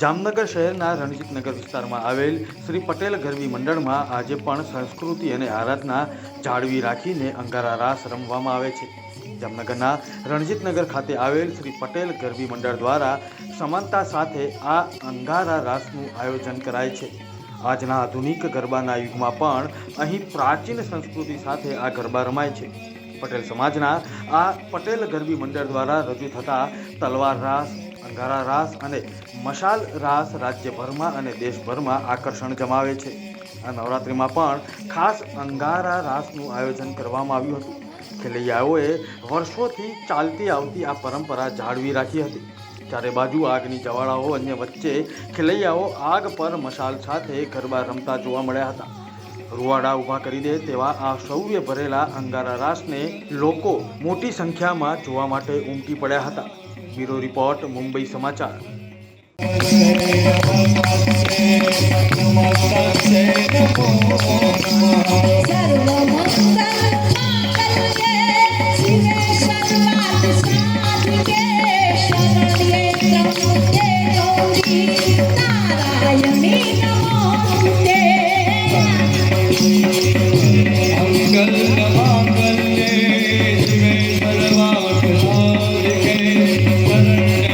જામનગર શહેરના રણજીતનગર વિસ્તારમાં આવેલ શ્રી પટેલ ગરબી મંડળમાં આજે પણ સંસ્કૃતિ અને આરાધના જાળવી રાખીને અંગારા રાસ રમવામાં આવે છે। જામનગરના રણજીતનગર ખાતે આવેલ શ્રી પટેલ ગરબી મંડળ દ્વારા સમાનતા સાથે આ અંગારા રાસનું આયોજન કરાય છે। આજના આધુનિક ગરબાના યુગમાં પણ અહીં પ્રાચીન સંસ્કૃતિ સાથે આ ગરબા રમાય છે। પટેલ સમાજના આ પટેલ ગરબી મંડળ દ્વારા રજૂ થતા તલવાર રાસ, અંગારા રાસ અને મશાલ રાસ રાજ્યભરમાં અને દેશભરમાં આકર્ષણ જમાવે છે। આ નવરાત્રિમાં પણ ખાસ અંગારા રાસનું આયોજન કરવામાં આવ્યું હતું। ખેલૈયાઓએ વર્ષોથી ચાલતી આવતી આ પરંપરા જાળવી રાખી હતી। ચારે બાજુ આગની જવાળાઓ અન્ય વચ્ચે ખેલૈયાઓ આગ પર મશાલ સાથે ગરબા રમતા જોવા મળ્યા હતા। રૂવાડા ઊભા કરી દે તેવા આ શૌર્ય ભરેલા અંગારા રાસને લોકો મોટી સંખ્યામાં જોવા માટે ઉમટી પડ્યા હતા। બ્યુરો રિપોર્ટ, મુંબઈ સમાચાર।